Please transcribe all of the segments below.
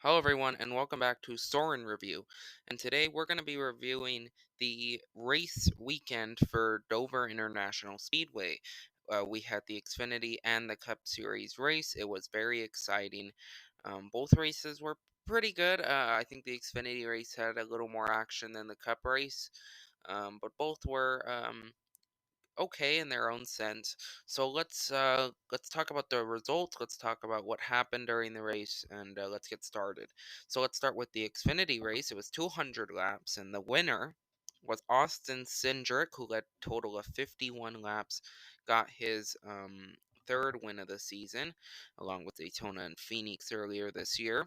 Hello, everyone, and welcome back to Soren Review. And today we're going to be reviewing the race weekend for Dover International Speedway. We had the Xfinity and the Cup Series race. It was very exciting. Both races were pretty good. I think the Xfinity race had a little more action than the Cup race, but both were okay in their own sense. So let's talk about the results. Let's talk about what happened during the race, and let's get started. So let's start with the Xfinity race. It was 200 laps, and the winner was Austin Cindric, who led a total of 51 laps, got his third win of the season, along with Daytona and Phoenix earlier this year.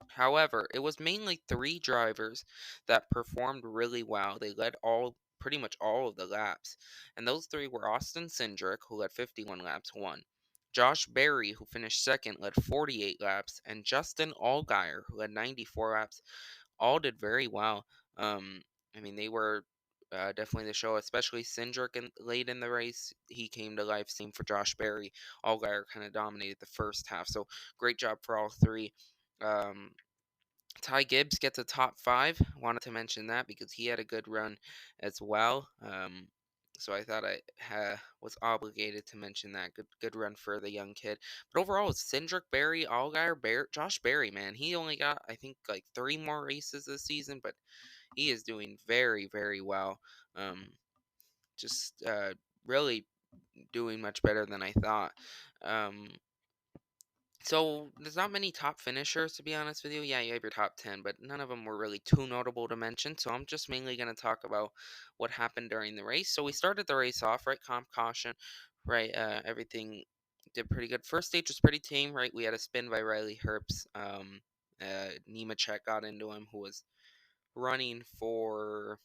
However, it was mainly three drivers that performed really well. They led pretty much all of the laps. And those three were Austin Cindric, who led 51 laps, won. Josh Berry, who finished second, led 48 laps, and Justin Allgaier, who led 94 laps, all did very well. Um, they were definitely the show, especially Cindric late in the race. He came to life. Same for Josh Berry. Allgaier kind of dominated the first half. So great job for all three. Um, Ty Gibbs gets a top five. Wanted to mention that because he had a good run as well. So I thought was obligated to mention that good run for the young kid. But overall, it's Cindric, Berry, Allgaier, Josh Berry. Man, he only got I think like three more races this season, but he is doing very well. Um, just really doing much better than I thought. Um, so there's not many top finishers, to be honest with you. Yeah, you have your top 10, but none of them were really too notable to mention. So I'm just mainly going to talk about what happened during the race. So we started the race off, right? Comp caution, right? Everything did pretty good. First stage was pretty tame, right? We had a spin by Riley Herbst. Nemechek got into him, who was running for,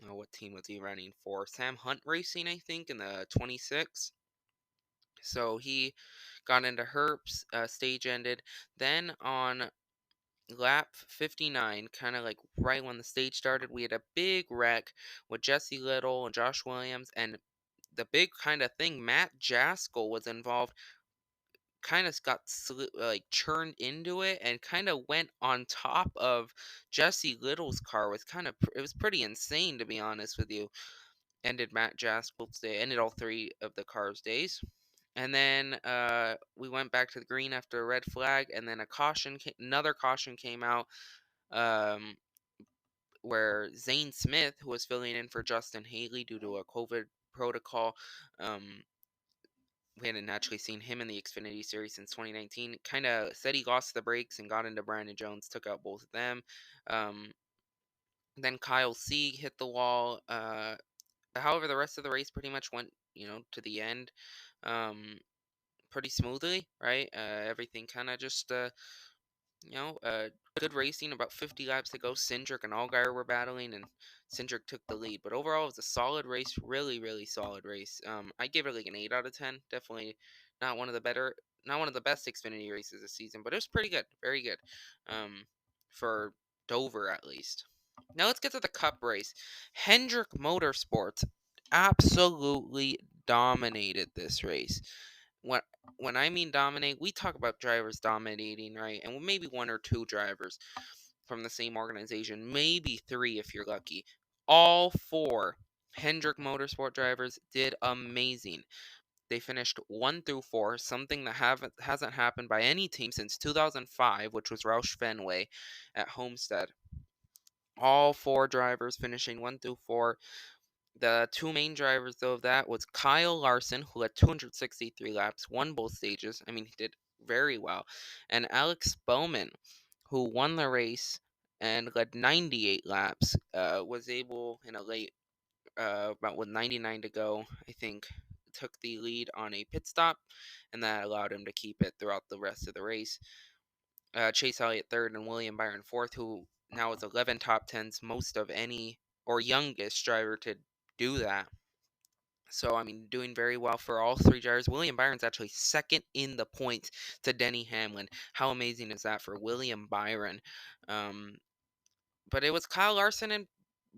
what team was he running for? Sam Hunt Racing, I think, in the 26. So he got into Herps, stage ended. Then on lap 59, kind of like right when the stage started, we had a big wreck with Jesse Little and Josh Williams. And the big kind of thing, Matt Jaskell was involved, kind of got like churned into it and kind of went on top of Jesse Little's car. It was pretty insane, to be honest with you. Ended Matt Jaskell's day, ended all three of the car's days. And then we went back to the green after a red flag, and then another caution came out, um, where Zane Smith, who was filling in for Justin Haley due to a COVID protocol, um, we hadn't actually seen him in the Xfinity Series since 2019. Kind of said he lost the brakes and got into Brandon Jones, took out both of them. Um, then Kyle Sieg hit the wall. However, the rest of the race pretty much went, to the end. Um, Pretty smoothly, right? Everything kind of just, you know, uh, good racing. About 50 laps to go. Cindric and Allgaier were battling, and Cindric took the lead. But overall, it was a solid race. Really solid race. I give it like an 8 out of 10. Definitely not one of the better, not one of the best Xfinity races this season, but it was pretty good. Very good. Um, for Dover at least. Now let's get to the Cup race. Hendrick Motorsports absolutely dominated this race. When when I mean dominate, we talk about drivers dominating, right? And maybe one or two drivers from the same organization, maybe three if you're lucky. All four Hendrick Motorsport drivers did amazing. They finished 1 through 4, something that hasn't happened by any team since 2005, which was Roush Fenway at Homestead. All four drivers finishing 1 through 4. The two main drivers, though, of that was Kyle Larson, who had 263 laps, won both stages. He did very well. And Alex Bowman, who won the race and led 98 laps, was able in a late, about with 99 to go, I think, took the lead on a pit stop, and that allowed him to keep it throughout the rest of the race. Chase Elliott third and William Byron fourth, who now has 11 top tens, most of any or youngest driver to do that. So, doing very well for all three drivers. William Byron's actually second in the points to Denny Hamlin. How amazing is that for William Byron? Um, but it was Kyle Larson and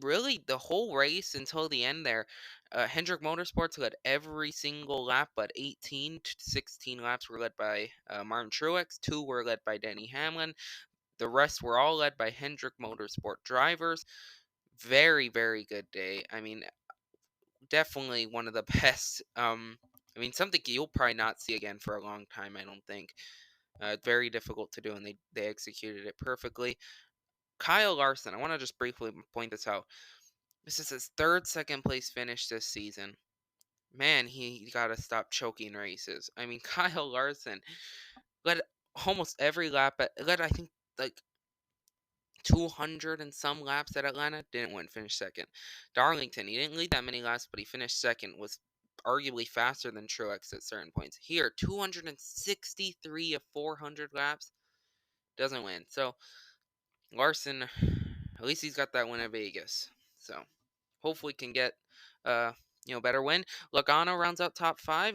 really the whole race until the end there. Hendrick Motorsports led every single lap, but 18 to 16 laps were led by Martin Truex. Two were led by Denny Hamlin. The rest were all led by Hendrick Motorsport drivers. Very, very good day. I mean, definitely one of the best. I mean, something you'll probably not see again for a long time, I don't think. Very difficult to do, and they executed it perfectly. Kyle Larson, I want to just briefly point this out. This is his third second place finish this season. Man, he got to stop choking races. I mean, Kyle Larson led almost every lap, led, I think, like 200 and some laps at Atlanta. Didn't win, finished second. Darlington, he didn't lead that many laps, but he finished second. Was arguably faster than Truex at certain points. Here, 263 of 400 laps. Doesn't win. So, Larson, at least he's got that win at Vegas. So, hopefully can get uh better win. Logano rounds out top five.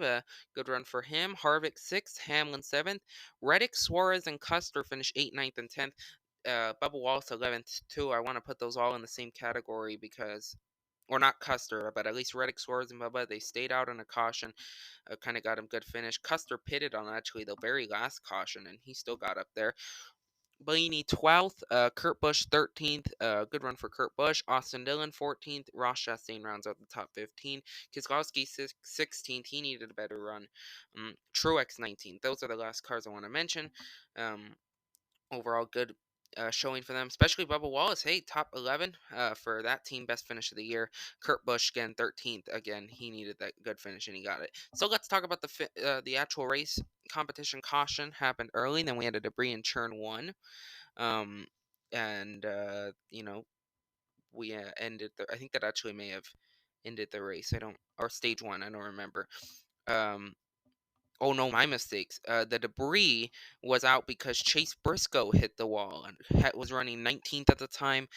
Good run for him. Harvick sixth, Hamlin seventh. Reddick, Suarez, and Custer finish 8th, 9th, and 10th. Bubba Wallace 11th too. I want to put those all in the same category because, or not Custer, but at least Reddick, Suarez, and Bubba, they stayed out on a caution. Kind of got him good finish. Custer pitted on actually the very last caution, and he still got up there. Blaney 12th, Kurt Busch 13th, good run for Kurt Busch. Austin Dillon 14th, Ross Chastain rounds out the top 15. Keselowski 16th, he needed a better run. Truex 19th. Those are the last cars I want to mention. Overall good showing for them, especially Bubba Wallace. Hey, top 11 for that team, best finish of the year. Kurt Busch again 13th. Again, he needed that good finish and he got it. So let's talk about the actual race. Competition caution happened early, and then we had a debris in turn 1. And we ended I think that actually may have ended the race. Or stage 1, I don't remember. Oh no, my mistakes. The debris was out because Chase Briscoe hit the wall and was running 19th at the time,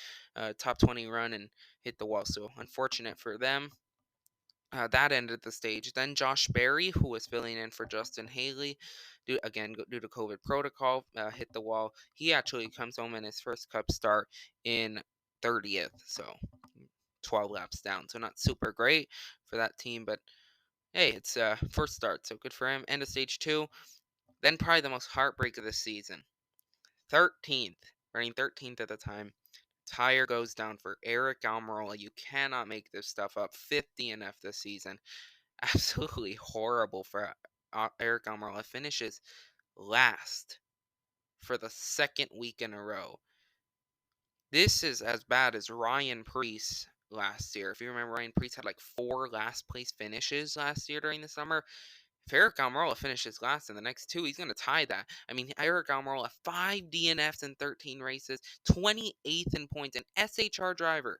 top 20 run, and hit the wall. So unfortunate for them. That ended the stage. Then Josh Berry, who was filling in for Justin Haley, due to COVID protocol, hit the wall. He actually comes home in his first Cup start in 30th, so 12 laps down. So not super great for that team, but hey, it's first start, so good for him. End of stage 2. Then probably the most heartbreak of the season. 13th, running 13th at the time. Tire goes down for Eric Almirola. You cannot make this stuff up. 5th DNF this season. Absolutely horrible for Eric Almirola. Finishes last for the second week in a row. This is as bad as Ryan Preece last year. If you remember, Ryan Preece had like 4 last place finishes last year during the summer. If Eric Almirola finishes last in the next 2, he's going to tie that. I mean, Eric Almirola, 5 DNFs in 13 races, 28th in points, an SHR driver.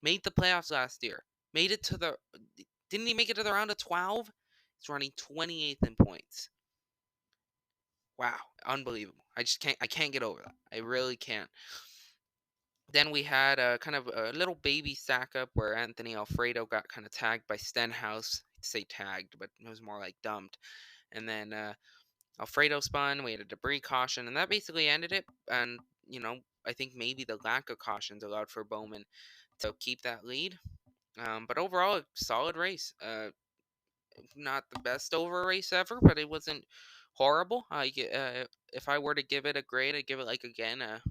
Made the playoffs last year. Didn't he make it to the round of 12? He's running 28th in points. Wow, unbelievable. I can't get over that. I really can't. Then we had a kind of a little baby sack up where Anthony Alfredo got kind of tagged by Stenhouse. I'd say tagged, but it was more like dumped. And then Alfredo spun, we had a debris caution, and that basically ended it. And, I think maybe the lack of cautions allowed for Bowman to keep that lead. But overall, a solid race. Not the best over race ever, but it wasn't horrible. If I were to give it a grade, I'd give it again a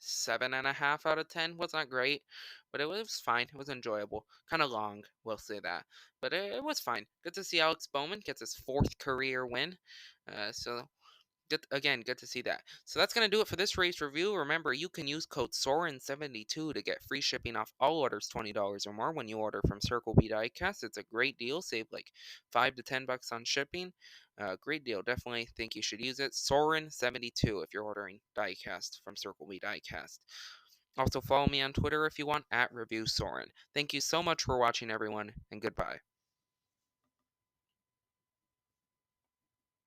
7.5 out of 10. Was not great, but it was fine. It was enjoyable. Kind of long, we'll say that, but it was fine. Good to see Alex Bowman gets his 4th career win. So good to see that. So that's going to do it for this race review. Remember, you can use code Soren72 to get free shipping off all orders $20 or more when you order from Circle B Diecast. It's a great deal. Save like $5 to $10 on shipping. Great deal. Definitely think you should use it. Soren72 if you're ordering diecast from Circle B Diecast. Also follow me on Twitter if you want @ReviewSoren. Thank you so much for watching, everyone, and goodbye.